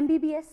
MBBS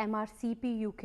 MRCP UK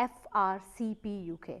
FRCP UK।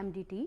MDT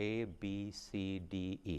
ABCDE।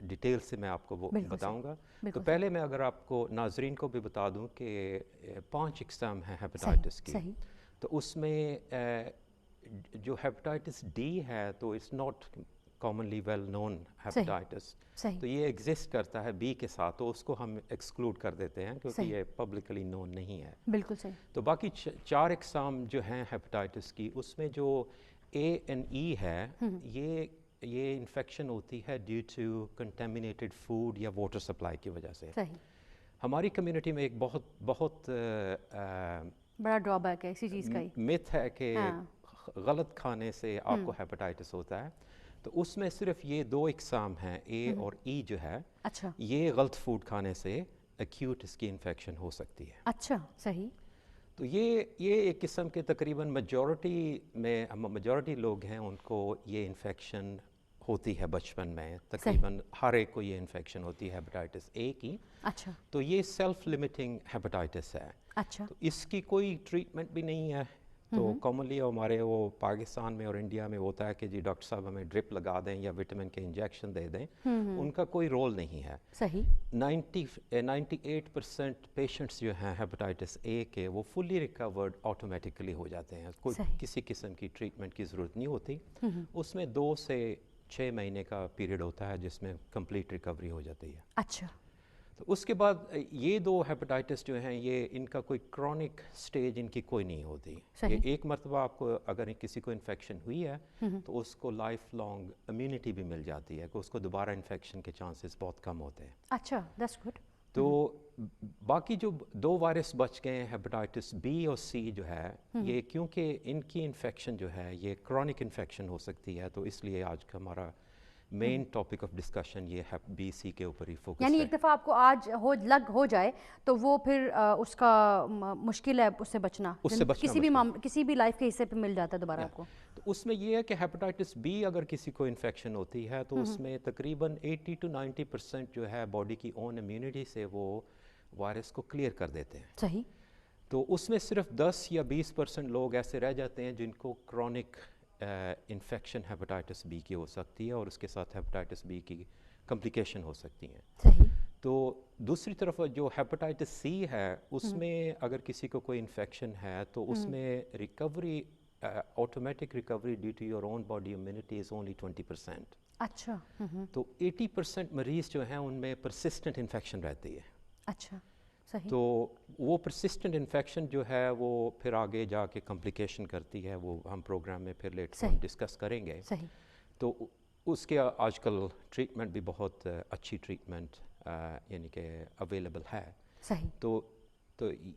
Detail سے میں آپ کو وہ بتاؤں گا. تو پہلے میں اگر آپ کو ناظرین کو بھی بتا دوں کہ 5 اقسام ہیں ہیپاٹائٹس کی. تو اس میں جو ہیپاٹائٹس ڈی ہے تو it's not commonly well known hepatitis, تو یہ ایگزسٹ کرتا ہے بی کے ساتھ, تو اس کو ہم ایکسکلوڈ کر دیتے ہیں کیونکہ یہ پبلکلی نون نہیں ہے. بالکل صحیح. تو باقی 4 اقسام جو ہیں ہیپاٹائٹس کی, اس میں جو اے اینڈ ای ہے, یہ انفیکشن ہوتی ہے ڈیو ٹو کنٹامینیٹڈ فوڈ یا واٹر سپلائی کی وجہ سے. ہماری کمیونٹی میں ایک بہت بڑا ڈرا بیک ہے اسی چیز کا, متھ ہے کہ غلط کھانے سے آپ کو ہیپاٹائٹس ہوتا ہے. تو اس میں صرف یہ 2 اقسام ہیں, اے اور ای جو ہے, یہ غلط فوڈ کھانے سے ایکیوٹ اس کی انفیکشن ہو سکتی ہے. اچھا صحیح. تو یہ ایک قسم کے تقریباً میجورٹی لوگ ہیں ان کو یہ انفیکشن ہوتی ہے بچپن میں, تقریباً ہر ایک کو یہ انفیکشن ہوتی ہے ہیپاٹائٹس اے کی. اچھا. تو یہ سیلف لمیٹنگ ہیپاٹائٹس ہے. اچھا. تو اس کی کوئی ٹریٹمنٹ بھی نہیں ہے. تو کامنلی ہمارے وہ پاکستان میں اور انڈیا میں ہوتا ہے کہ جی ڈاکٹر صاحب ہمیں ڈرپ لگا دیں یا وٹامن کے انجیکشن دے دیں, ان کا کوئی رول نہیں ہے. صحیح. 98% پیشنٹس جو ہیں ہیپاٹائٹس اے کے وہ فلی ریکورڈ آٹومیٹکلی ہو جاتے ہیں, کوئی کسی قسم کی ٹریٹمنٹ کی ضرورت نہیں ہوتی. اس میں 2 سے 6 مہینے کا پیریڈ ہوتا ہے جس میں کمپلیٹ ریکوری ہو جاتی ہے. اچھا. تو اس کے بعد یہ 2 ہیپاٹائٹس جو ہیں یہ ان کا کوئی کرونک سٹیج ان کی کوئی نہیں ہوتی. یہ ایک مرتبہ آپ کو اگر کسی کو انفیکشن ہوئی ہے تو اس کو لائف لانگ امیونٹی بھی مل جاتی ہے کہ اس کو دوبارہ انفیکشن کے چانسز بہت کم ہوتے ہیں. اچھا, دیٹس گڈ. تو باقی جو 2 وائرس بچ گئے ہیں ہیپاٹائٹس بی اور سی جو ہے, یہ کیونکہ ان کی انفیکشن جو ہے یہ کرونک انفیکشن ہو سکتی ہے, تو اس لیے آج کا ہمارا مین ٹاپک آف ڈسکشن یہ ہے بی سی کے اوپر ہی فوکس ہے. یعنی ایک دفعہ آپ کو آج ہو جائے تو وہ پھر اس کا مشکل ہے اس سے بچنا, کسی بھی لائف کے حصے پہ مل جاتا ہے دوبارہ آپ کو. تو اس میں یہ ہے کہ ہیپاٹائٹس بی اگر کسی کو انفیکشن ہوتی ہے تو اس میں تقریباً 80 to 90% جو ہے باڈی کی اون امیونٹی سے وہ وائرس کو کلیئر کر دیتے ہیں. صحیح. تو اس میں صرف 10 یا 20% لوگ ایسے رہ جاتے ہیں جن کو کرونک انفیکشن ہیپاٹائٹس بی کی ہو سکتی ہے اور اس کے ساتھ ہیپاٹائٹس بی کی کمپلیکیشن ہو سکتی ہیں. صحیح. تو دوسری طرف جو ہیپاٹائٹس سی ہے اس میں اگر کسی کو کوئی انفیکشن ہے تو اس میں recovery automatic recovery due to your own body immunity is only 20%. اچھا. تو 80% مریض جو ہیں ان میں پرسسٹنٹ انفیکشن رہتی ہے. اچھا. صحیح. تو وہ پرسسٹنٹ انفیکشن جو ہے وہ پھر آگے جا کے کمپلیکیشن کرتی ہے, وہ ہم پروگرام میں پھر لیٹر آن ڈسکس کریں گے. صحیح. تو اس کے آج کل ٹریٹمنٹ بھی بہت اچھی ٹریٹمنٹ یعنی کہ اویلیبل ہے. صحیح. تو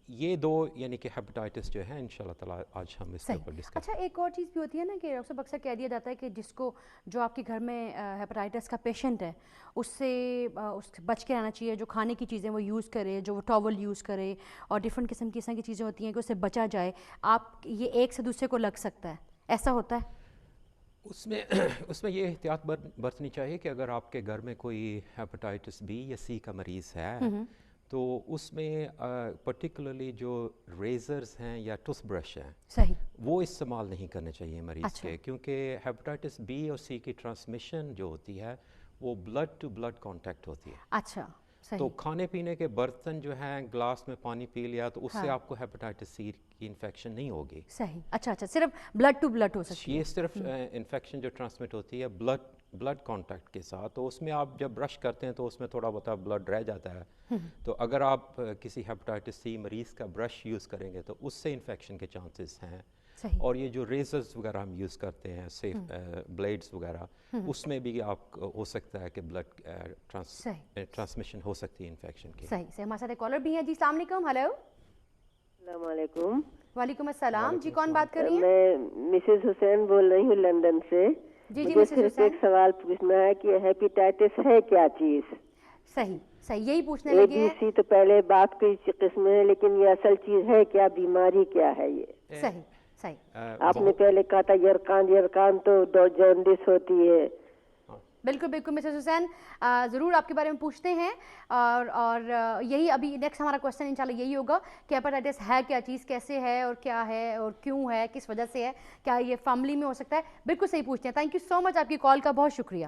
یہ 2 یعنی کہ ہیپاٹائٹس جو ہے انشاءاللہ تعالیٰ آج ہم اس کے اوپر ڈسکس. اچھا, ایک اور چیز بھی ہوتی ہے نا کہ ڈاکٹر صاحب اکثر کہہ دیا جاتا ہے کہ جو آپ کے گھر میں ہیپاٹائٹس کا پیشنٹ ہے اس سے بچ کے رہنا چاہیے, جو کھانے کی چیزیں وہ یوز کرے, جو وہ ٹاول یوز کرے, اور ڈفرینٹ قسم کی چیزیں ہوتی ہیں کہ اس سے بچا جائے. آپ یہ ایک سے دوسرے کو لگ سکتا ہے, ایسا ہوتا ہے؟ اس میں یہ احتیاط برتنی چاہیے کہ اگر آپ کے گھر میں کوئی ہیپاٹائٹس بی یا سی کا مریض ہے تو اس میں پرٹیکولرلی جو ریزرز ہیں یا ٹوتھ برش ہیں صحیح وہ استعمال نہیں کرنے چاہیے مریض کے, کیونکہ ہیپاٹائٹس بی اور سی کی ٹرانسمیشن جو ہوتی ہے وہ بلڈ ٹو بلڈ کانٹیکٹ ہوتی ہے. اچھا. تو کھانے پینے کے برتن جو ہیں, گلاس میں پانی پی لیا تو اس سے آپ کو ہیپاٹائٹس سی کی انفیکشن نہیں ہوگی. صحیح. اچھا, صرف بلڈ ٹو بلڈ ہو سکتی ہے. یہ صرف انفیکشن جو ٹرانسمٹ ہوتی ہے بلڈ کانٹیکٹ کے ساتھ, تو اس میں آپ جب برش کرتے ہیں تو اس میں تھوڑا بہت بلڈ رہ جاتا ہے. تو اگر آپ کسی ہیپاٹائٹس سی مریض کا برش یوز کریں گے تو اس سے انفیکشن کے چانسز ہیں. اور یہ جو ریزرز وغیرہ ہم یوز کرتے ہیں, سیف بلیڈز وغیرہ, اس میں بھی آپ ہو سکتا ہے کہ بلڈ ٹرانسمیشن ہو سکتی ہے انفیکشن کی. صحیح. ہمارے ساتھ کالر بھی ہیں. جی السلام علیکم. ہیلو. السلام علیکم. وعلیکم السلام. جی کون بات کر رہی ہیں؟ میں مسز حسین بول رہی ہوں لندن سے. جی مجھے صرف ایک سوال پوچھنا ہے کہ ہیپیٹائٹس ہے کیا چیز؟ صحیح یہی پوچھنے لگے ہیں. ABC تو پہلے بات کی قسم ہے, لیکن یہ اصل چیز ہے کیا, بیماری کیا ہے یہ؟ صحیح. آپ نے پہلے کہا تھا یرقان تو جونڈس ہوتی ہے. بالکل مسز حسین, ضرور آپ کے بارے میں پوچھتے ہیں, اور یہی ابھی نیکسٹ ہمارا کوشچن انشاءاللہ یہی ہوگا کہ ہیپاٹائٹس ہے کیا چیز, کیسے ہے اور کیا ہے اور کیوں ہے, کس وجہ سے ہے, کیا یہ فیملی میں ہو سکتا ہے. بالکل صحیح پوچھتے ہیں. تھینک یو سو مچ, آپ کی کال کا بہت شکریہ.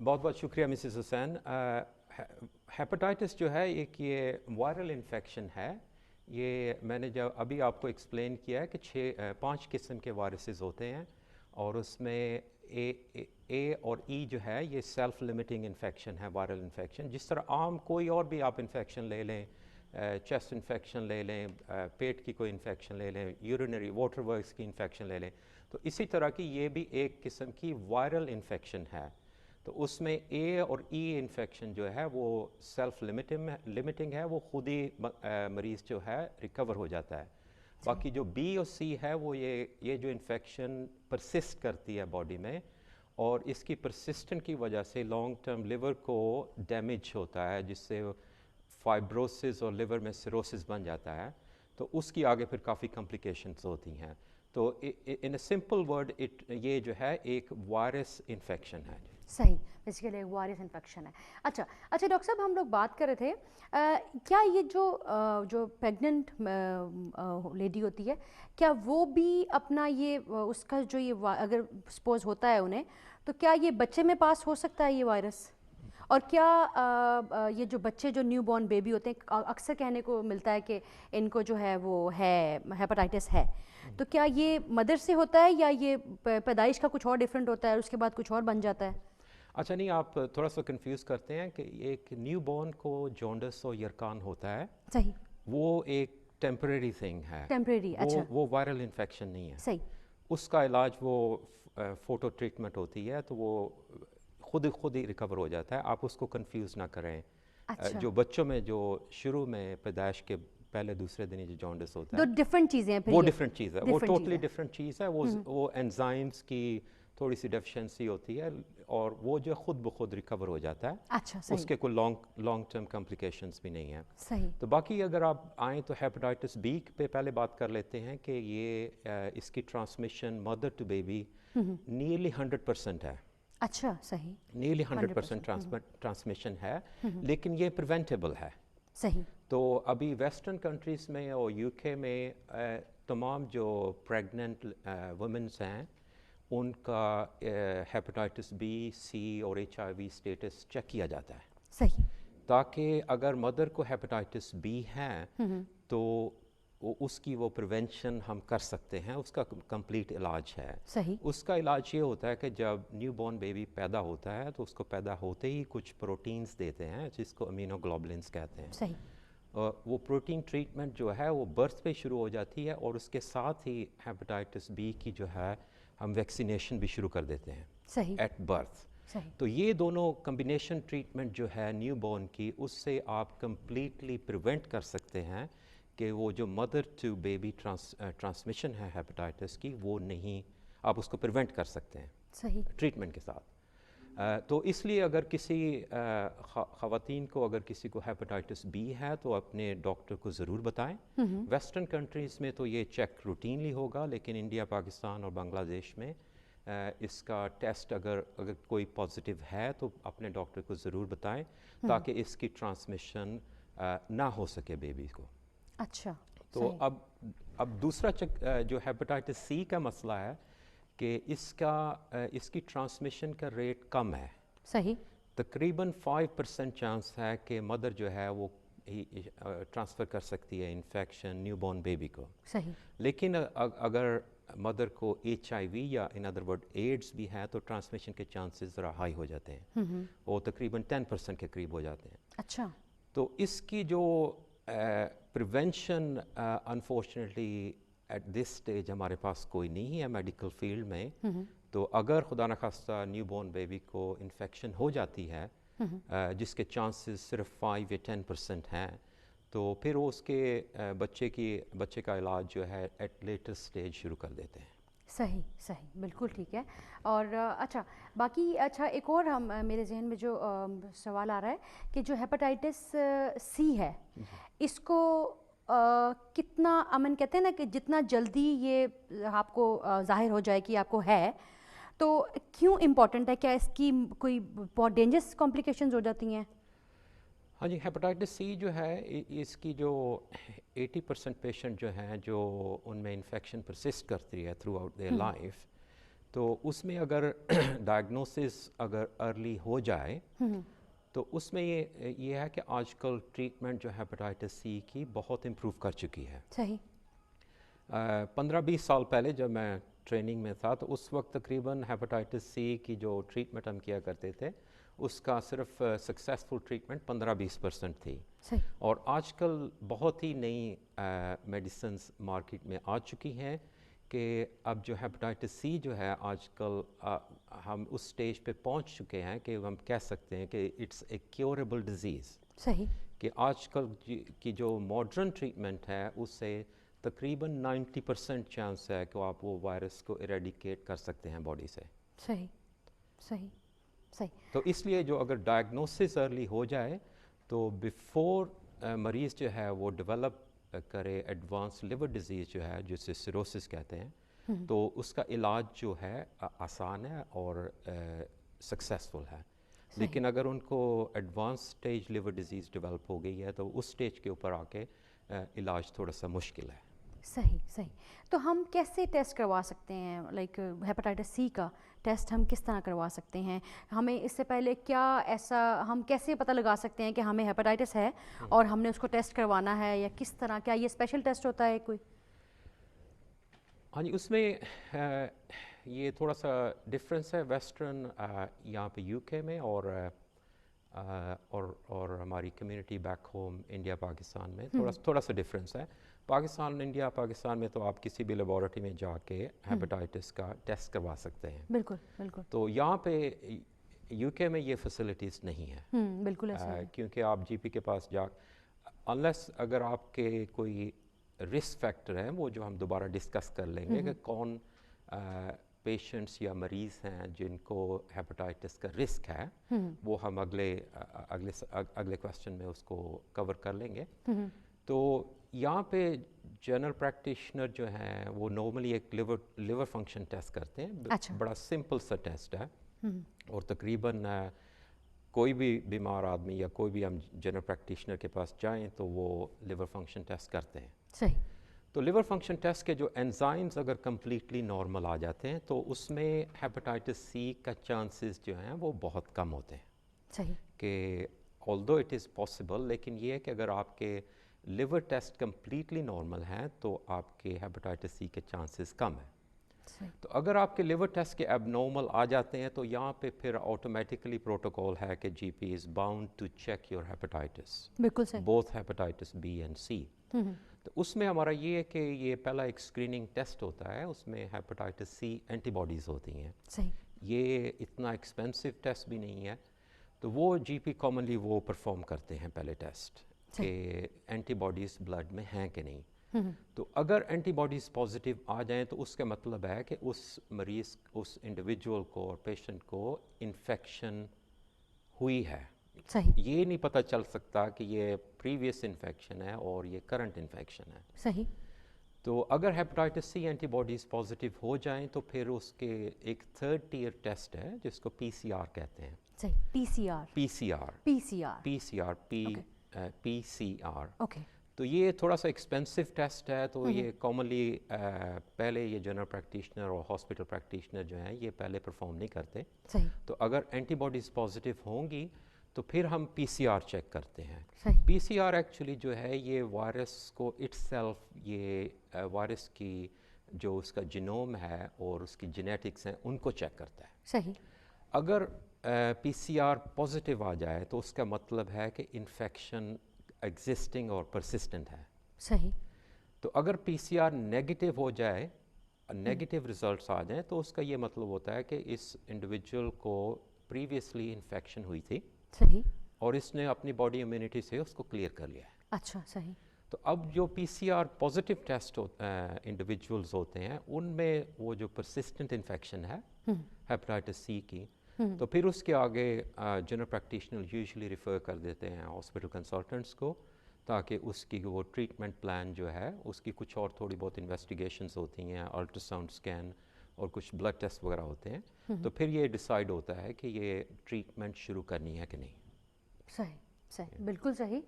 بہت بہت شکریہ مسز حسین. ہیپاٹائٹس جو ہے ایک یہ وائرل انفیکشن ہے. یہ میں نے جب ابھی آپ کو ایکسپلین کیا ہے کہ 5 قسم کے وائرسز ہوتے ہیں اور اس میں اے اور ای جو ہے یہ سیلف لمیٹنگ انفیکشن ہے, وائرل انفیکشن. جس طرح عام کوئی اور بھی آپ انفیکشن لے لیں, چیسٹ انفیکشن لے لیں, پیٹ کی کوئی انفیکشن لے لیں, یورینری واٹر ورکس کی انفیکشن لے لیں, تو اسی طرح کی یہ بھی ایک قسم کی وائرل انفیکشن ہے. تو اس میں اے اور ای انفیکشن جو ہے وہ سیلف لمیٹنگ ہے, وہ خود ہی مریض جو ہے ریکور ہو جاتا ہے. باقی جو بی اور سی ہے وہ یہ جو انفیکشن پرسسٹ کرتی ہے باڈی میں, اور اس کی پرسسٹنٹ کی وجہ سے لانگ ٹرم لیور کو ڈیمیج ہوتا ہے, جس سے فائبروسس اور لیور میں سیروسس بن جاتا ہے, تو اس کی آگے پھر کافی کمپلیکیشنز ہوتی ہیں. تو ان اے سمپل ورڈ یہ جو ہے ایک وائرس انفیکشن ہے. صحیح, بیسیکلی ایک وائرس انفیکشن ہے. اچھا ڈاکٹر صاحب, ہم لوگ بات کر رہے تھے کیا یہ جو پیگننٹ لیڈی ہوتی ہے, کیا وہ بھی اپنا یہ اس کا جو یہ اگر سپوز ہوتا ہے انہیں, تو کیا یہ بچے میں پاس ہو سکتا ہے یہ وائرس؟ اور کیا یہ جو بچے جو نیو بورن بیبی ہوتے ہیں, اکثر کہنے کو ملتا ہے کہ ان کو جو ہے وہ ہے ہیپاٹائٹس ہے, تو کیا یہ مدر سے ہوتا ہے یا یہ پیدائش کا کچھ اور ڈیفرنٹ ہوتا ہے اور اس کے بعد کچھ اور بن جاتا ہے؟ اچھا نہیں, آپ تھوڑا سا کنفیوز کرتے ہیں کہ ایک نیو بورن کو جونڈس اور یرکان ہوتا ہے, صحیح, وہ ایک ٹیمپریری تھنگ ہے, ٹیمپریری. اچھا, وہ وائرل انفیکشن نہیں ہے. صحیح, اس کا علاج وہ فوٹو ٹریٹمنٹ ہوتی ہے, تو وہ خود ہی ریکور ہو جاتا ہے. آپ اس کو کنفیوز نہ کریں. اچھا, جو بچوں میں جو شروع میں پیدائش کے پہلے دوسرے دن جو جونڈس ہوتا دو ہے ڈفرینٹ چیزیں ہیں, وہ ڈفرینٹ چیز ہے, وہ ٹوٹلی ڈفرینٹ چیز ہے. وہ انزائمس کی تھوڑی سی ڈیفیشنسی ہوتی ہے, اور وہ جو خود بخود ریکور ہو جاتا ہے. اچھا, صحیح, اس کے کوئی لانگ ٹرم کمپلیکیشنس بھی نہیں ہیں. صحیح. تو باقی اگر آپ آئیں تو ہیپاٹائٹس بی پہ پہلے بات کر لیتے ہیں کہ یہ اس کی transmission mother to baby nearly 100% ہے. اچھا, صحیح, نیئرلی 100% ٹرانسمیشن ہے, لیکن یہ پریونٹیبل ہے. صحیح. تو ابھی ویسٹرن کنٹریز میں اور یو کے میں تمام جو پریگننٹ وومنس ہیں ان کا ہیپاٹائٹس بی, سی اور H I V status check کیا جاتا ہے. صحیح. تاکہ اگر مدر کو ہیپاٹائٹس بی ہے تو اس کی وہ پریونشن ہم کر سکتے ہیں, اس کا کمپلیٹ علاج ہے. صحیح. اس کا علاج یہ ہوتا ہے کہ جب نیو بورن بیبی پیدا ہوتا ہے تو اس کو پیدا ہوتے ہی کچھ پروٹینز دیتے ہیں جس کو امینو گلوبولنس کہتے ہیں. صحیح. وہ پروٹین ٹریٹمنٹ جو ہے وہ برتھ پہ شروع ہو جاتی ہے, اور اس کے ساتھ ہی ہیپاٹائٹس بی کی جو ہے ہم ویکسینیشن بھی شروع کر دیتے ہیں. صحیح. At birth. صحیح. تو یہ دونوں کمبینیشن ٹریٹمنٹ جو ہے نیو بورن کی, اس سے آپ کمپلیٹلی پریونٹ کر سکتے ہیں کہ وہ جو مدر ٹو بیبی ٹرانسمیشن ہے ہیپاٹائٹس کی, وہ نہیں, آپ اس کو پریونٹ کر سکتے ہیں. صحیح. ٹریٹمنٹ کے ساتھ. تو اس لیے اگر کسی خواتین کو اگر کسی کو ہیپاٹائٹس بی ہے تو اپنے ڈاکٹر کو ضرور بتائیں. ویسٹرن کنٹریز میں تو یہ چیک روٹینلی ہوگا, لیکن انڈیا, پاکستان اور بنگلہ دیش میں اس کا ٹیسٹ اگر کوئی پازیٹیو ہے تو اپنے ڈاکٹر کو ضرور بتائیں تاکہ اس کی ٹرانسمیشن نہ ہو سکے بیبی کو. اچھا. تو اب دوسرا جو ہیپاٹائٹس سی کا مسئلہ ہے کہ اس کی ٹرانسمیشن کا ریٹ کم ہے. صحیح. تقریباً 5% چانس ہے کہ مدر جو ہے وہ ٹرانسفر کر سکتی ہے انفیکشن نیو بورن بیبی کو. صحیح. لیکن اگر مدر کو ایچ آئی وی یا ان ادر ورڈ ایڈز بھی ہے تو ٹرانسمیشن کے چانسز ذرا ہائی ہو جاتے ہیں, وہ تقریباً 10% کے قریب ہو جاتے ہیں. اچھا. تو اس کی جو prevention unfortunately at this stage ہمارے پاس کوئی نہیں ہے میڈیکل فیلڈ میں. تو اگر خدا نخواستہ نیو بورن بیبی کو انفیکشن ہو جاتی ہے جس کے چانسز صرف 5 یا 10% ہیں, تو پھر وہ اس کے بچے کا علاج جو ہے ایٹ لیٹر اسٹیج شروع کر دیتے ہیں. صحیح. صحیح, بالکل ٹھیک ہے. اور اچھا باقی ایک اور میرے ذہن میں جو سوال آ رہا ہے کہ جو ہیپاٹائٹس سی ہے اس کو کتنا امن کہتے ہیں نا کہ جتنا جلدی یہ آپ کو ظاہر ہو جائے کہ آپ کو ہے, تو کیوں امپورٹنٹ ہے؟ کیا اس کی کوئی بہت ڈینجرس کمپلیکیشنز ہو جاتی ہیں؟ ہاں جی, ہیپاٹائٹس سی جو ہے اس کی جو 80% پیشنٹ جو ہیں جو ان میں انفیکشن پرسسٹ کرتی ہے تھرو آؤٹ دیئر لائف, تو اس میں اگر ڈائگنوسس اگر ارلی ہو جائے تو اس میں یہ ہے کہ آج کل ٹریٹمنٹ جو ہیپاٹائٹس سی کی بہت امپروو کر چکی ہے. صحیح. 15-20 سال پہلے جب میں ٹریننگ میں تھا تو اس وقت تقریباً ہیپاٹائٹس سی کی جو ٹریٹمنٹ ہم کیا کرتے تھے اس کا صرف سکسیزفل ٹریٹمنٹ 15-20% تھی. صحیح. اور آج کل بہت ہی نئی میڈیسنس مارکیٹ میں آ چکی ہیں کہ اب جو ہیپاٹائٹس سی جو ہے آج کل ہم اس سٹیج پہ پہنچ چکے ہیں کہ ہم کہہ سکتے ہیں کہ اٹس اے کیوریبل ڈیزیز. صحیح. کہ آج کل کی جو ماڈرن ٹریٹمنٹ ہے اس سے تقریباً 90% چانس ہے کہ آپ وہ وائرس کو ایریڈیکیٹ کر سکتے ہیں باڈی سے. صحیح. صحیح. صحیح. تو اس لیے جو اگر ڈائگنوسس ارلی ہو جائے تو بیفور مریض جو ہے وہ ڈیولپ کرے ایڈوانس لیور ڈیزیز جو ہے جسے سیروسس کہتے ہیں تو اس کا علاج جو ہے آسان ہے اور سکسیزفل ہے. لیکن اگر ان کو advance stage liver disease develop ہو گئی ہے تو اس سٹیج کے اوپر آ کے علاج تھوڑا سا مشکل ہے. صحیح. صحیح. تو ہم کیسے ٹیسٹ کروا سکتے ہیں لائک ہیپاٹائٹس سی کا ٹیسٹ ہم کس طرح کروا سکتے ہیں؟ ہمیں اس سے پہلے کیا ایسا ہم کیسے پتہ لگا سکتے ہیں کہ ہمیں ہیپاٹائٹس ہے اور ہم نے اس کو ٹیسٹ کروانا ہے یا کس طرح؟ کیا یہ اسپیشل ٹیسٹ ہوتا ہے کوئی؟ ہاں جی، اس میں یہ تھوڑا سا ڈفرینس ہے ویسٹرن یہاں پہ یو کے میں اور ہماری community back home India Pakistan میں تھوڑا سا ڈفرینس ہے. پاکستان انڈیا پاکستان میں تو آپ کسی بھی لیبارٹری میں جا کے ہیپاٹائٹس کا ٹیسٹ کروا سکتے ہیں. بالکل بالکل. تو یہاں پہ یو کے میں یہ فیسلٹیز نہیں ہیں. بالکل ایسا ہے. کیونکہ آپ جی پی کے پاس جا انلیس اگر آپ کے کوئی رسک فیکٹر ہیں وہ جو ہم دوبارہ ڈسکس کر لیں گے کہ کون پیشنٹس یا مریض ہیں جن کو ہیپاٹائٹس کا رسک ہے وہ ہم اگلے کویسچن میں اس کو کور کر لیں گے. تو یہاں پہ جنرل پریکٹیشنر جو ہیں وہ نارملی ایک لیور فنکشن ٹیسٹ کرتے ہیں. بڑا سمپل سا ٹیسٹ ہے اور تقریباً کوئی بھی بیمار آدمی یا کوئی بھی ہم جنرل پریکٹیشنر کے پاس جائیں تو وہ لیور فنکشن ٹیسٹ کرتے ہیں. صحیح. تو لیور فنکشن ٹیسٹ کے جو انزائمز اگر کمپلیٹلی نارمل آ جاتے ہیں تو اس میں ہیپاٹائٹس سی کا چانسز جو ہیں وہ بہت کم ہوتے ہیں. صحیح. کہ آلدو اٹ از پاسبل لیکن یہ ہے کہ اگر آپ کے لیور ٹیسٹ کمپلیٹلی نارمل ہیں تو آپ کے ہیپاٹائٹس سی کے چانسز کم ہیں. تو اگر آپ کے لیور ٹیسٹ کے اب نارمل آ جاتے ہیں تو یہاں پہ پھر آٹومیٹکلی پروٹوکول ہے کہ G P is bound to check your hepatitis. بالکل صحیح. Both hepatitis B and C. تو اس میں ہمارا یہ ہے کہ یہ پہلا ایک اسکریننگ ٹیسٹ ہوتا ہے اس میں ہیپاٹائٹس سی اینٹی باڈیز ہوتی ہیں. صحیح. یہ اتنا ایکسپینسو ٹیسٹ بھی نہیں ہے تو وہ جی پی کامنلی وہ پرفارم کرتے ہیں پہلے ٹیسٹ کہ اینٹی باڈیز بلڈ میں ہیں کہ نہیں. تو اگر اینٹی باڈیز پازیٹیو آ جائیں تو اس کا مطلب ہے کہ اس مریض اس انڈیویجول کو اور پیشنٹ کو انفیکشن ہوئی ہے. صحیح. یہ نہیں پتہ چل سکتا کہ یہ پریویس انفیکشن ہے اور یہ کرنٹ انفیکشن ہے. صحیح. تو اگر hepatitis C anti bodies positive ہو جائیں تو پھر اس کے ایک تھرڈ ٹیئر ٹیسٹ ہے جس کو پی سی آر کہتے ہیں. صحیح. پی C are. P C are. P C are. P C are. P C are. Okay. تو یہ تھوڑا سا ایکسپینسو ٹیسٹ ہے تو یہ کامنلی پہلے یہ جنرل پریکٹیشنر اور ہاسپٹل پریکٹیشنر جو ہیں یہ پہلے پرفارم نہیں کرتے. صحیح. تو اگر اینٹی باڈیز پازیٹیو ہوں گی تو پھر ہم پی سی آر چیک کرتے ہیں. صحیح. پی سی آر ایکچولی جو ہے یہ وائرس کو اٹ سیلف یہ وائرس کی جو اس کا جینوم ہے اور اس کی جینیٹکس ہیں ان کو چیک کرتا ہے. صحیح. اگر پی سی آر پازیٹیو آ جائے تو اس کا مطلب ہے کہ انفیکشن ایگزسٹنگ اور پرسسٹنٹ ہے. صحیح. تو اگر پی سی آر نیگیٹیو ہو جائے نیگیٹیو ریزلٹس آ جائیں تو اس کا یہ مطلب ہوتا ہے کہ اس انڈیویجول کو پریویسلی انفیکشن ہوئی تھی. صحیح. اور اس نے اپنی باڈی امیونٹی سے اس کو کلیئر کر لیا ہے. اچھا. صحیح. تو اب جو P C R positive test individuals ہوتے ہیں ان میں وہ جو پرسسٹنٹ انفیکشن ہے ہیپاٹائٹس سی کی تو پھر اس کے آگے جنرل پریکٹیشنر یوزلی ریفر کر دیتے ہیں ہاسپٹل کنسلٹنٹس کو تاکہ اس کی وہ ٹریٹمنٹ پلان جو ہے اس کی کچھ اور تھوڑی بہت انویسٹیگیشنز ہوتی ہیں الٹرا ساؤنڈ اسکین اور کچھ بلڈ ٹیسٹ وغیرہ ہوتے ہیں تو پھر یہ ڈیسائیڈ ہوتا ہے کہ یہ ٹریٹمنٹ شروع کرنی ہے کہ نہیں. صحیح. صحیح، بالکل صحیح،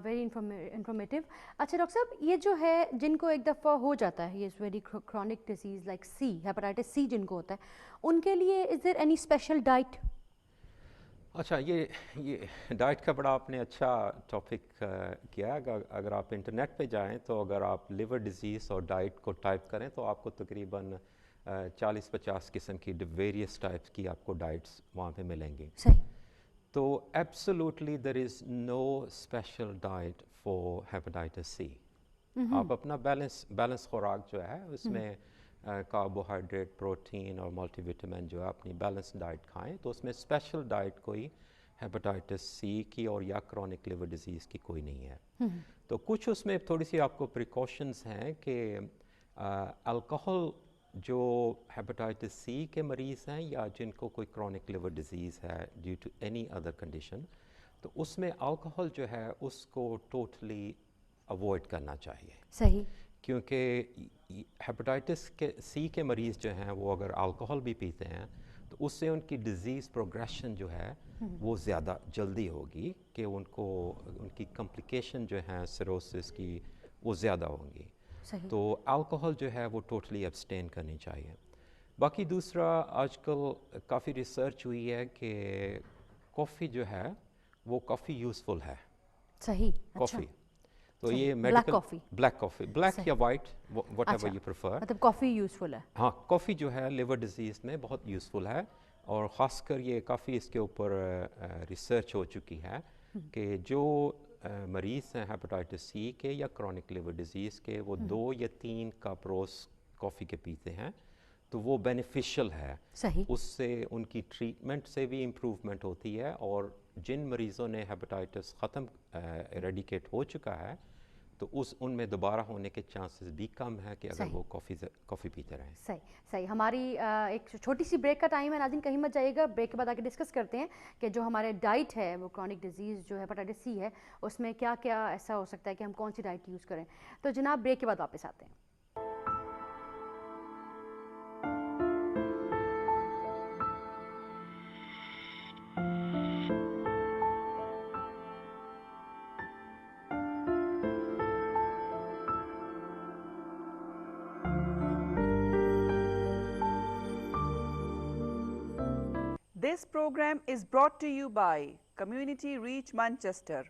ویری انفارمیٹیو. اچھا ڈاکٹر صاحب، یہ جو ہے جن کو ایک دفعہ ہو جاتا ہے یہ ویری کرونک ڈیزیز لائک سی، ہیپاٹائٹس سی جن کو ہوتا ہے، ان کے لیے از دیر اینی اسپیشل ڈائٹ؟ اچھا، یہ ڈائٹ کا بڑا آپ نے اچھا ٹاپک کیا. اگر آپ انٹرنیٹ پہ جائیں تو اگر آپ لیور ڈیزیز اور ڈائٹ کو ٹائپ کریں تو آپ کو تقریباً 40-50 قسم کی ویریس ٹائپس کی آپ کو ڈائٹس وہاں پہ ملیں گی. صحیح. تو absolutely there is no special diet for hepatitis C. آپ اپنا بیلنس خوراک جو ہے اس میں کاربوہائیڈریٹ، پروٹین اور ملٹی وٹامن جو ہے اپنی بیلنس ڈائٹ کھائیں. تو اس میں اسپیشل ڈائٹ کوئی ہیپاٹائٹس سی کی اور یا کرونک لیور ڈیزیز کی کوئی نہیں ہے. تو کچھ اس میں تھوڑی سی آپ کو پریکاشنز ہیں کہ الکحل جو ہیپاٹائٹس سی کے مریض ہیں یا جن کو کوئی کرونک لیور ڈیزیز ہے due to any other condition, تو اس میں الکحل جو ہے اس کو ٹوٹلی اوائڈ کرنا چاہیے. صحیح. کیونکہ ہیپاٹائٹس کے سی کے مریض جو ہیں وہ اگر الکحل بھی پیتے ہیں تو اس سے ان کی ڈیزیز پروگریشن جو ہے وہ زیادہ جلدی ہوگی کہ ان کی کمپلیکیشن جو ہیں سیروسس کی وہ زیادہ ہوں گی. تو الکحل جو ہے وہ ٹوٹلی ابسٹین کرنی چاہیے. باقی دوسرا آج کل کافی ریسرچ ہوئی ہے کہ کافی جو ہے وہ کافی یوزفل ہے. صحیح. کافی تو یہ بلیک کافی، بلیک کافی، بلیک یا white what ever you prefer. مطلب کافی یوزفل ہے. ہاں، کافی جو ہے لیور ڈیزیز میں بہت یوزفل ہے، اور خاص کر یہ کافی اس کے اوپر ریسرچ ہو چکی ہے کہ جو مریض ہیں ہیپاٹائٹس سی کے یا کرونک لیور ڈیزیز کے، وہ 2 یا 3 کپ روز کافی کے پیتے ہیں تو وہ بینیفیشل ہے. صحیح. اس سے ان کی ٹریٹمنٹ سے بھی امپروومنٹ ہوتی ہے، اور جن مریضوں نے ہیپاٹائٹس ختم ایریڈیکیٹ ہو چکا ہے تو ان میں دوبارہ ہونے کے چانسز بھی کم ہے کہ اگر وہ کافی پیتے رہیں. صحیح. ہماری ایک چھوٹی سی بریک کا ٹائم ہے. ناظرین کہیں مت جائیے گا، بریک کے بعد آگے ڈسکس کرتے ہیں کہ جو ہمارے ڈائٹ ہے وہ کرونک ڈیزیز جو ہیپاٹائٹس سی ہے اس میں کیا کیا ایسا ہو سکتا ہے کہ ہم کون سی ڈائٹ یوز کریں. تو جناب بریک کے بعد واپس آتے ہیں. This program is brought to you by Community Reach Manchester.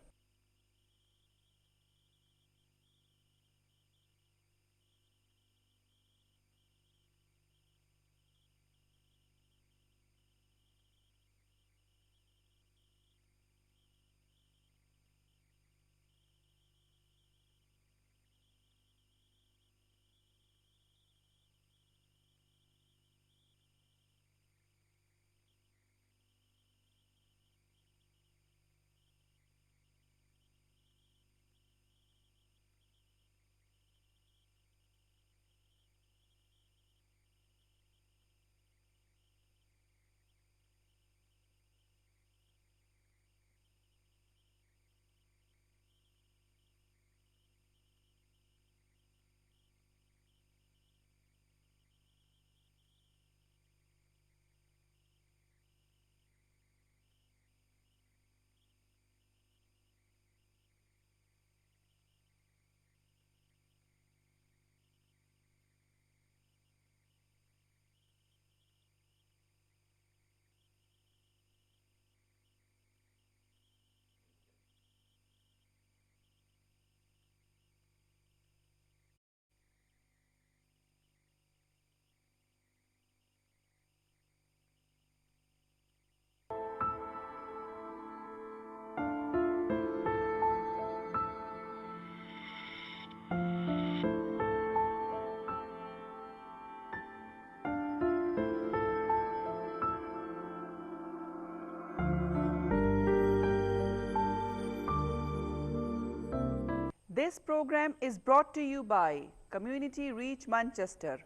This program is brought to you by Community Reach Manchester.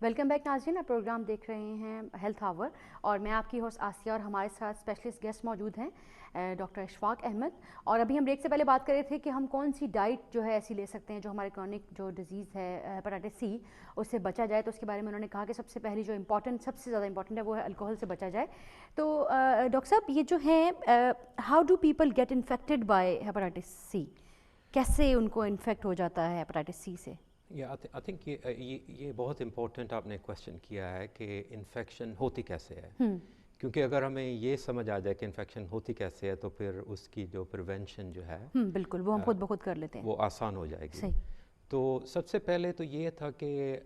Welcome back ناظرین، آپ پروگرام دیکھ رہے ہیں ہیلتھ آور اور میں آپ کی ہوسٹ آسیہ اور ہمارے ساتھ اسپیشلسٹ گیسٹ موجود ہیں ڈاکٹر اشفاق احمد. اور ابھی ہم بریک سے پہلے بات کر رہے تھے کہ ہم کون سی ڈائٹ جو ہے ایسی لے سکتے ہیں جو ہمارے کرونک جو ڈیزیز ہے ہیپاٹائٹس سی اس سے بچا جائے. تو اس کے بارے میں انہوں نے کہا کہ سب سے پہلی جو سب سے زیادہ امپورٹنٹ ہے وہ ہے الکوہل سے بچا جائے. تو ڈاکٹر صاحب یہ جو ہیں how do people get infected by hepatitis C? کیسے ان کو انفیکٹ ہو جاتا ہے ہیپاٹائٹس سی سے؟ آئی تھنک یہ بہت امپورٹنٹ آپ نے کویشچن کیا ہے کہ انفیکشن ہوتی کیسے ہے. کیونکہ اگر ہمیں یہ سمجھ آ جائے کہ انفیکشن ہوتی کیسے ہے تو پھر اس کی جو پریونشن جو ہے بالکل وہ ہم خود بخود کر لیتے ہیں، وہ آسان ہو جائے گی. صحیح. تو سب سے پہلے تو یہ تھا کہ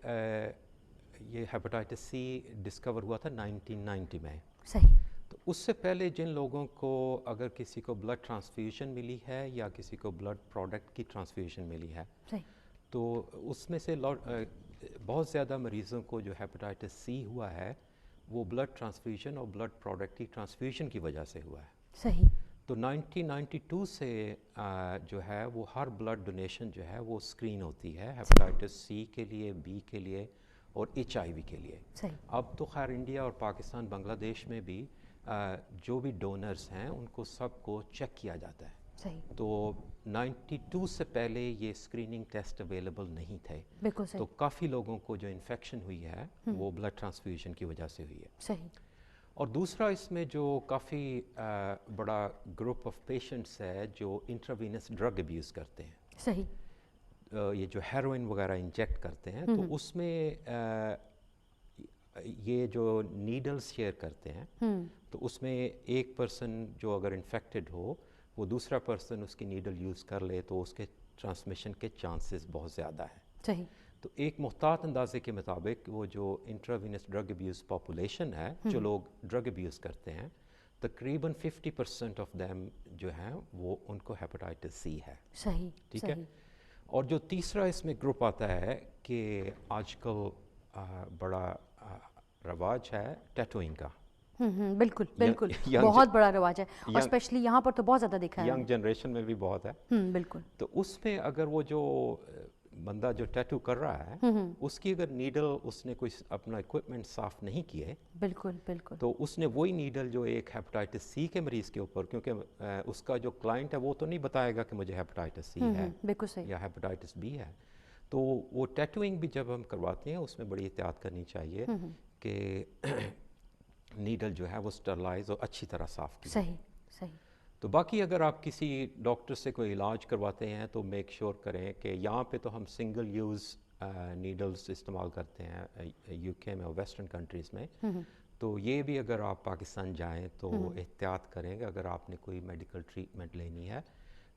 یہ ہیپاٹائٹس سی ڈسکور ہوا تھا 1990 میں. صحیح. تو اس سے پہلے جن لوگوں کو اگر کسی کو بلڈ ٹرانسفیوژن ملی ہے یا کسی کو بلڈ پروڈکٹ کی ٹرانسفیوژن ملی ہے تو اس میں سے بہت زیادہ مریضوں کو جو ہیپاٹائٹس سی ہوا ہے وہ بلڈ ٹرانسفیوژن اور بلڈ پروڈکٹ کی ٹرانسفیوژن کی وجہ سے ہوا ہے. صحیح. تو 1992 سے جو ہے وہ ہر بلڈ ڈونیشن جو ہے وہ اسکرین ہوتی ہے ہیپاٹائٹس سی کے لیے، بی کے لیے اور HIV کے لیے. صحیح. اب تو خیر انڈیا اور پاکستان بنگلہ دیش میں بھی جو بھی ڈونرز ہیں ان کو سب کو چیک کیا جاتا ہے. صحیح. تو 92 سے پہلے یہ اسکریننگ ٹیسٹ اویلیبل نہیں تھے. بالکل صحیح. تو کافی لوگوں کو جو انفیکشن ہوئی ہے وہ بلڈ ٹرانسفیوژن کی وجہ سے ہوئی ہے. صحیح. اور دوسرا اس میں جو کافی بڑا گروپ آف پیشنٹس ہے جو انٹراوینس ڈرگ ابیوز کرتے ہیں. صحیح. یہ جو ہیروئن وغیرہ انجیکٹ کرتے ہیں تو اس میں یہ جو نیڈلز شیئر کرتے ہیں تو اس میں ایک پرسن جو اگر انفیکٹڈ ہو وہ دوسرا پرسن اس کی نیڈل یوز کر لے تو اس کے ٹرانسمیشن کے چانسز بہت زیادہ ہیں. صحیح. تو ایک محتاط اندازے کے مطابق وہ جو انٹراوینس ڈرگ ابیوز پاپولیشن ہے جو لوگ ڈرگ ابیوز کرتے ہیں تقریباً 50% آف دیم جو ہیں وہ ان کو ہیپاٹائٹس سی ہے. صحیح. ٹھیک ہے. اور جو تیسرا اس میں گروپ آتا ہے کہ آج کل بڑا رواج ہے ٹیٹوئنگ کا. بالکل بالکل بہت بڑا رواج ہے اور اسپیشلی یہاں پر تو بہت زیادہ دیکھا ہے. ینگ جنریشن میں بھی بہت ہے. بالکل. تو اس میں اگر وہ جو بندہ جو ٹیٹو کر رہا ہے اس کی اگر نیڈل اس نے کوئی اپنا اکوپمنٹ صاف نہیں کیے بالکل بالکل تو اس نے وہی نیڈل جو ایک ہیپاٹائٹس سی کے مریض کے اوپر، کیونکہ اس کا جو کلائنٹ ہے وہ تو نہیں بتائے گا کہ مجھے ہیپاٹائٹس سی ہے بالکل صحیح یا ہیپاٹائٹس بی ہے. تو وہ ٹیٹوئنگ بھی جب ہم کرواتے ہیں اس میں بڑی احتیاط کرنی چاہیے کہ نیڈل جو ہے وہ اسٹرلائز اور اچھی طرح صاف کی. صحیح. صحیح. تو باقی اگر آپ کسی ڈاکٹر سے کوئی علاج کرواتے ہیں تو میک شیور کریں کہ یہاں پہ تو ہم سنگل یوز نیڈلز استعمال کرتے ہیں UK میں اور ویسٹرن کنٹریز میں. تو یہ بھی اگر آپ پاکستان جائیں تو احتیاط کریں کہ اگر آپ نے کوئی میڈیکل ٹریٹمنٹ لینی ہے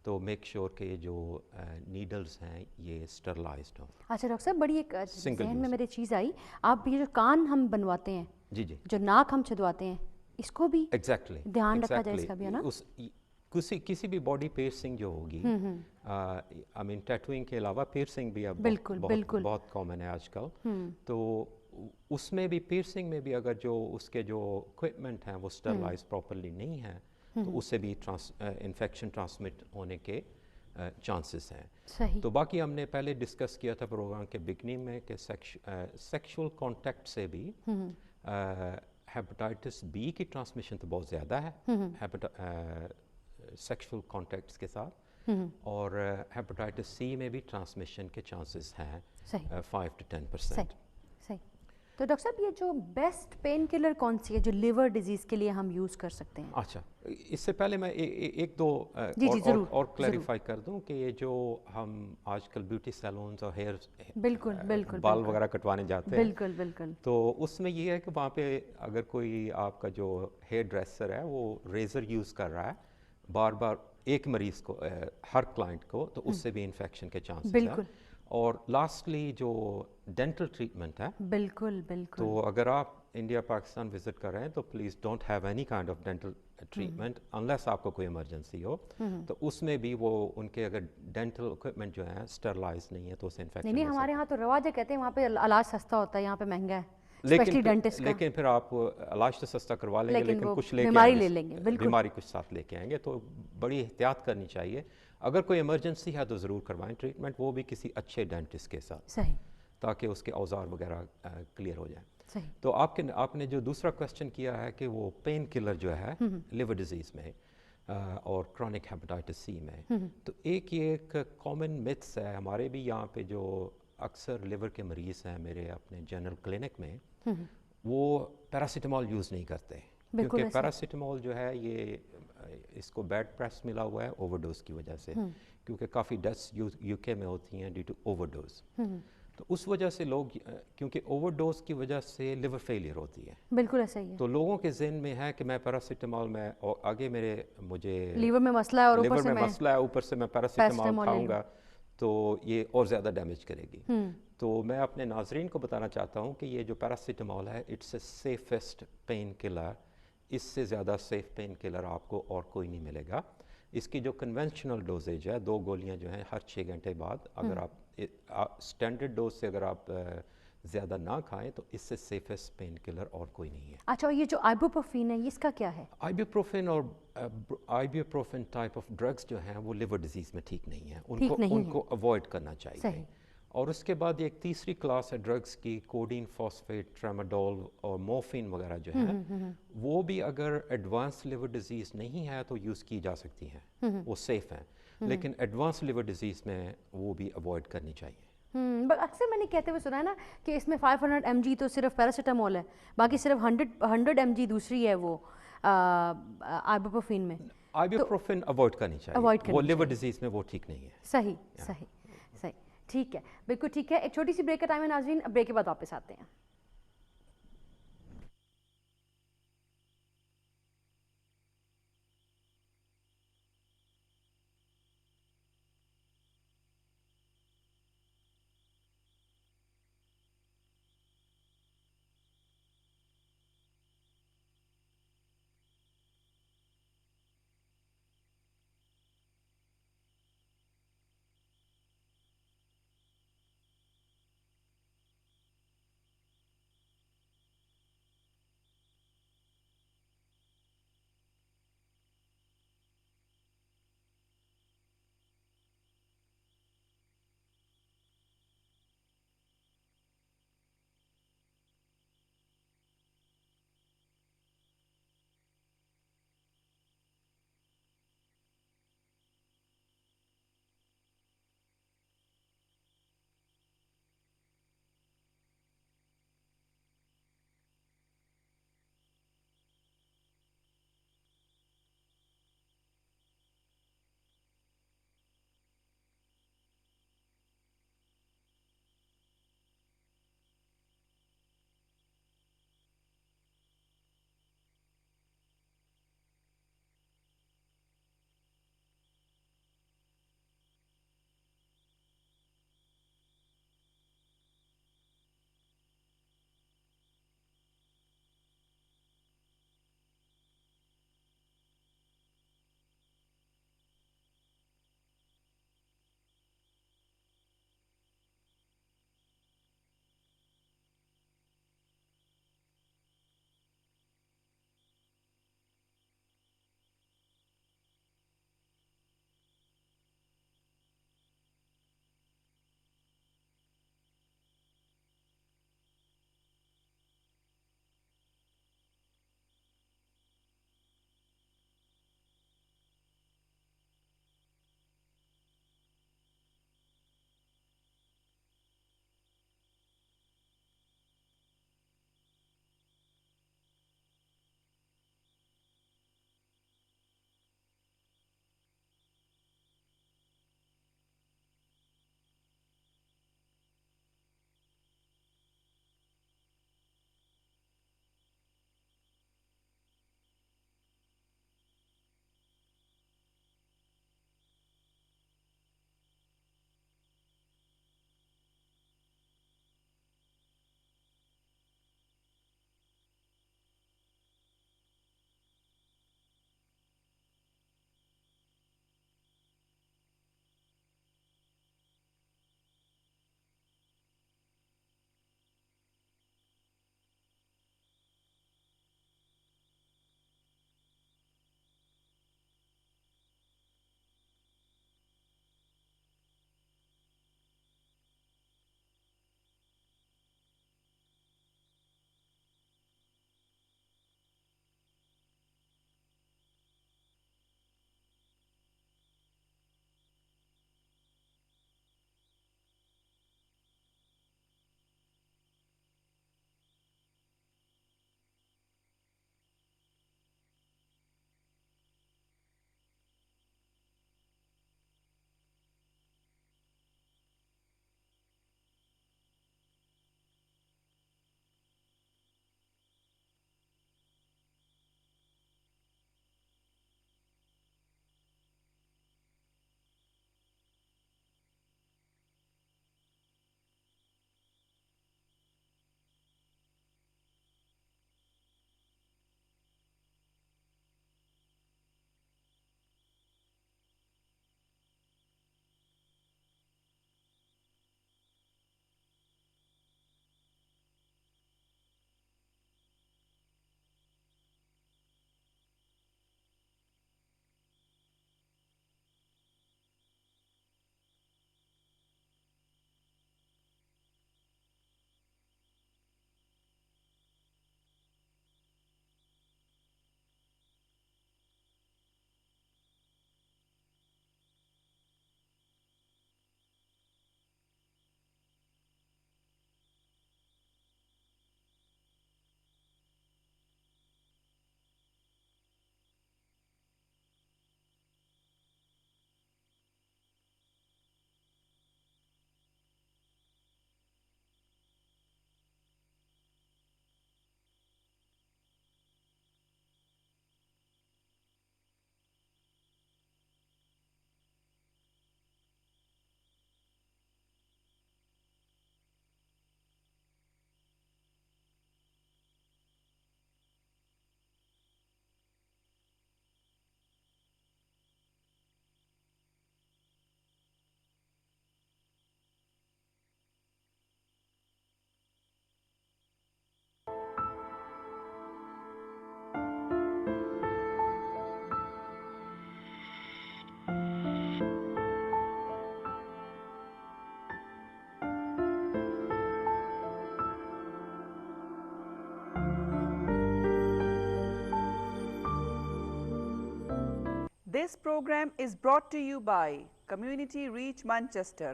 تو میک شیور کہ یہ جو نیڈلز ہیں یہ اسٹرلائزڈ ہوں. اچھا ڈاکٹر صاحب بڑی ایک ذہن میں میری چیز آئی، آپ یہ جو کان ہم بنواتے ہیں جی جو ناک ہم چھدواتے ہیں اس کو بھی ایگزیکٹلی دھیان رکھا جائے اس کا بھی ہے نا؟ کسی بھی باڈی پیرسنگ جو ہوگی آئی مین ٹیٹوئنگ کے علاوہ پیرسنگ بھی اب بہت کامن ہے آج کل. تو اس میں بھی پیرسنگ میں بھی اگر جو اس کے جو اکوپمنٹ ہیں وہ اسٹرلائز پراپرلی نہیں ہیں تو اس سے بھی انفیکشن ٹرانسمٹ ہونے کے چانسز ہیں. صحیح. تو باقی ہم نے پہلے ڈسکس کیا تھا پروگرام کے بگننگ میں کہ سیکشول کانٹیکٹ سے بھی ہیپاٹائٹس بی کی ٹرانسمیشن تو بہت زیادہ ہے سیکشول کانٹیکٹس کے ساتھ، اور ہیپاٹائٹس سی میں بھی ٹرانسمیشن کے چانسز ہیں 5 to 10%. صحیح. تو ڈاکٹر صاحب یہ جو بیسٹ پین کلر کون سی ہے جو لیور ڈیزیز کے لیے ہم یوز کر سکتے ہیں؟ اچھا اس سے پہلے میں ایک دو اور کلیریفائی کر دوں کہ یہ جو ہم آج کل بیوٹی سیلونز اور ہیئر بالکل بال وغیرہ کٹوانے جاتے ہیں بالکل تو اس میں یہ ہے کہ وہاں پہ اگر کوئی آپ کا جو ہیئر ڈریسر ہے وہ ریزر یوز کر رہا ہے بار بار ایک مریض کو ہر کلائنٹ کو تو اس سے بھی انفیکشن کے چانسز ہیں. اور لاسٹلی جو ڈینٹل ٹریٹمنٹ ہے بالکل تو اگر آپ انڈیا پاکستان وزٹ کر رہے ہیں تو please don't have any kind of dental treatment unless آپ کو کوئی ایمرجنسی ہو. تو اس میں بھی وہ ان کے اگر ڈینٹل اکوپمنٹ جو ہیں اسٹرلائز نہیں ہے تو اسے انفیکشن نہیں. ہمارے یہاں تو رواج ہے، کہتے ہیں وہاں پہ علاج سستا ہوتا ہے، یہاں پہ مہنگا ہے. لیکن پھر آپ علاج تو سستا کروا لیں گے لیکن کچھ بیماری کچھ ساتھ لے کے آئیں گے تو بڑی احتیاط کرنی چاہیے. اگر کوئی ایمرجنسی ہے تو ضرور کروائیں ٹریٹمنٹ، وہ بھی کسی اچھے ڈینٹسٹ کے ساتھ. صحیح. تاکہ اس کے اوزار وغیرہ کلیئر ہو جائیں. صحیح. تو آپ نے جو دوسرا کویشچن کیا ہے کہ وہ پین کلر جو ہے لیور ڈیزیز میں اور کرونک ہیپاٹائٹس سی میں, تو ایک یہ ایک کامن متس ہے ہمارے بھی یہاں پہ جو اکثر لیور کے مریض ہیں میرے اپنے جنرل کلینک میں, وہ پیراسیٹامول یوز نہیں کرتے, کیونکہ پیراسیٹامول جو ہے یہ اس کو بیڈ پریس ملا ہوا ہے اوور ڈوز کی وجہ سے, کیونکہ کافی ڈیتھس یو کے میں ہوتی ہیں ڈیو ٹو اوور ڈوز. تو اس وجہ سے لوگ, کیونکہ اوور ڈوز کی وجہ سے لیور فیلئر ہوتی ہے, بالکل ایسا ہی ہے, تو لوگوں کے ذہن میں ہے کہ میں پیراسیٹامول میں اور آگے مجھے لیور میں مسئلہ ہے اور لیور میں مسئلہ ہے, اوپر سے میں پیراسیٹامول کھاؤں گا تو یہ اور زیادہ ڈیمیج کرے گی. تو میں اپنے ناظرین کو بتانا چاہتا ہوں کہ یہ جو پیراسیٹامول ہے it's a safest painkiller, اس سے زیادہ سیف پین کلر آپ کو اور کوئی نہیں ملے گا. اس کی جو کنونشنل ڈوزیج ہے 2 گولیاں جو ہیں ہر 6 گھنٹے بعد, اگر آپ اسٹینڈرڈ ڈوز سے اگر آپ زیادہ نہ کھائیں تو اس سے سیفسٹ پین کلر اور کوئی نہیں ہے. اچھا, یہ جو آئبوپروفین ہے یہ اس کا کیا ہے؟ آئبوپروفین اور آئبوپروفین ٹائپ آف ڈرگس جو ہیں وہ لیور ڈیزیز میں ٹھیک نہیں ہیں, ان کو اوائڈ کرنا چاہیے. صحیح. اور اس کے بعد ایک تیسری کلاس ہے ڈرگس کی, کوڈین, فاسفیٹ, ٹریماڈول اور مورفین وغیرہ جو ہیں, وہ بھی اگر ایڈوانس لیور ڈیزیز نہیں ہے تو یوز کی جا سکتی ہیں, وہ سیف ہیں, لیکن ایڈوانس لیور ڈیزیز میں وہ بھی اوائڈ کرنی چاہیے. بٹ اکثر میں نے کہتے ہوئے سنا ہے نا کہ اس میں 500 mg تو صرف پیراسیٹامول ہے, باقی صرف 100 mg دوسری ہے وہ آئبوپروفین میں. آئبوپروفین اوائڈ کرنی چاہیے, وہ لیور ڈیزیز میں وہ ٹھیک نہیں ہے. صحیح صحیح صحیح, ٹھیک ہے, بالکل ٹھیک ہے. ایک چھوٹی سی بریک کا ٹائم ہے ناظرین, بریک کے بعد واپس آتے ہیں. Today's program is brought to you by Community Reach Manchester.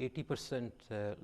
80%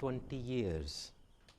20 years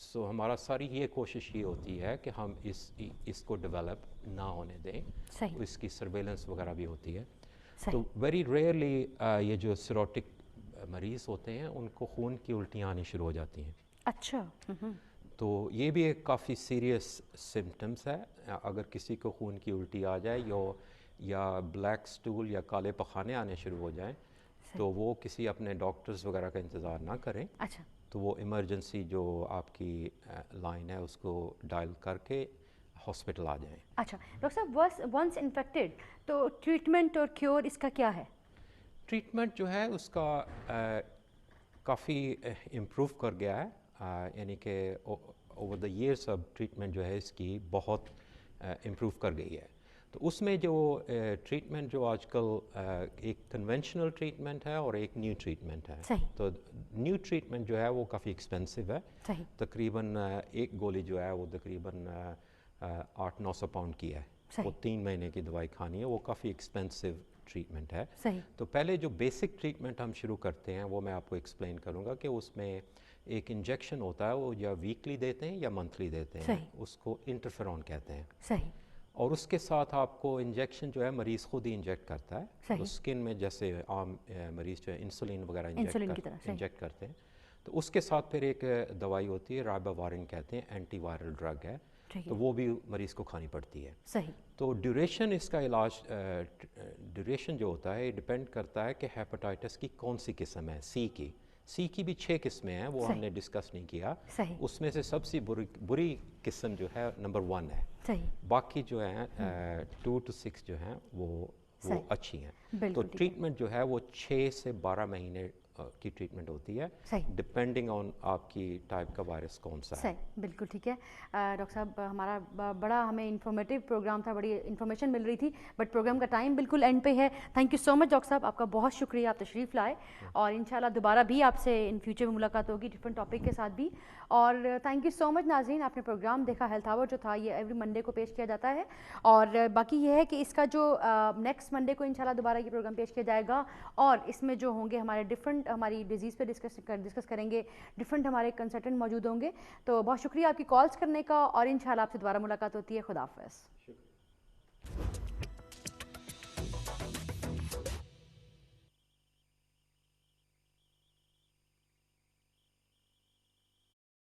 سو ہمارا ساری یہ کوشش یہ ہوتی ہے کہ ہم اس کو ڈیولپ نہ ہونے دیں. صحیح. اس کی سرویلنس وغیرہ بھی ہوتی ہے. صحیح. تو ویری ریئرلی یہ جو سیروٹک مریض ہوتے ہیں ان کو خون کی الٹیاں آنی شروع ہو جاتی ہیں. اچھا. تو یہ بھی ایک کافی سیریس سمٹمس ہے. اگر کسی کو خون کی الٹی آ جائے یا بلیک سٹول یا کالے پخانے آنے شروع ہو جائیں تو وہ کسی اپنے ڈاکٹرز وغیرہ کا انتظار نہ کریں. اچھا. تو وہ ایمرجنسی جو آپ کی لائن ہے اس کو ڈائل کر کے ہاسپٹل آ جائیں. اچھا ڈاکٹر صاحب ونس انفیکٹڈ تو ٹریٹمنٹ اور کیور اس کا کیا ہے؟ ٹریٹمنٹ جو ہے اس کا کافی امپروو کر گیا ہے. یعنی کہ اوور دا ایئرس اب ٹریٹمنٹ جو ہے اس کی بہت امپروو کر گئی ہے. تو اس میں جو ٹریٹمنٹ جو آج کل ایک کنونشنل ٹریٹمنٹ ہے اور ایک نیو ٹریٹمنٹ ہے. صحیح. تو نیو ٹریٹمنٹ جو ہے وہ کافی ایکسپینسو ہے. صحیح. تقریباً ایک گولی جو ہے وہ تقریباً 800-900 پاؤنڈ کی ہے. وہ 3 مہینے کی دوائی کھانی ہے. وہ کافی ایکسپینسو ٹریٹمنٹ ہے. صحیح. تو پہلے جو بیسک ٹریٹمنٹ ہم شروع کرتے ہیں وہ میں آپ کو ایکسپلین کروں گا کہ اس میں ایک انجیکشن ہوتا ہے وہ یا ویکلی دیتے ہیں یا منتھلی دیتے ہیں. اس کو انٹرفیرون کہتے ہیں. صحیح. اور اس کے ساتھ آپ کو انجیکشن جو ہے مریض خود ہی انجیکٹ کرتا ہے. تو اسکن میں جیسے عام مریض جو ہے انسولین وغیرہ انجیکٹ کرتے ہیں. تو اس کے ساتھ پھر ایک دوائی ہوتی ہے رائباوارن کہتے ہیں, اینٹی وائرل ڈرگ ہے. تو وہ بھی مریض کو کھانی پڑتی ہے. صحیح. تو ڈیوریشن اس کا علاج ڈیوریشن جو ہوتا ہے ڈپینڈ کرتا ہے کہ ہیپاٹائٹس کی کون سی قسم ہے. سی کی بھی 6 قسمیں ہیں, وہ ہم نے ڈسکس نہیں کیا. اس میں سے سب سے بری قسم جو ہے نمبر 1 ہے. صحیح. باقی جو ہیں 2 to 6 جو ہیں وہ اچھی ہیں. تو ٹریٹمنٹ جو ہے وہ 6 سے 12 مہینے کی ٹریٹمنٹ ہوتی ہے ڈپینڈنگ آن آپ کی ٹائپ کا وائرس کون سا ہے. صحیح. بالکل ٹھیک ہے ڈاکٹر صاحب, ہمارا بڑا ہمیں انفارمیٹیو پروگرام تھا, بڑی انفارمیشن مل رہی تھی, بٹ پروگرام کا ٹائم بالکل اینڈ پہ ہے. Thank you so much doctor صاحب, آپ کا بہت شکریہ, آپ تشریف لائے, اور انشاءاللہ دوبارہ بھی آپ سے ان فیوچر میں ملاقات ہوگی ڈفرینٹ ٹاپک کے ساتھ بھی. اور تھینک یو سو مچ ناظرین, آپ نے پروگرام دیکھا. ہیلتھ آور جو تھا یہ ایوری منڈے کو پیش کیا جاتا ہے, اور باقی یہ ہے کہ اس کا جو نیکسٹ منڈے کو انشاءاللہ دوبارہ یہ پروگرام پیش کیا جائے گا, اور اس میں جو ہوں گے ہمارے ڈفرینٹ ہماری ڈیزیز پہ ڈسکس کریں گے, ڈفرینٹ ہمارے کنسلٹنٹ موجود ہوں گے. تو بہت شکریہ آپ کی کالز کرنے کا, اور انشاءاللہ آپ سے دوبارہ ملاقات ہوتی ہے. خدا حافظ.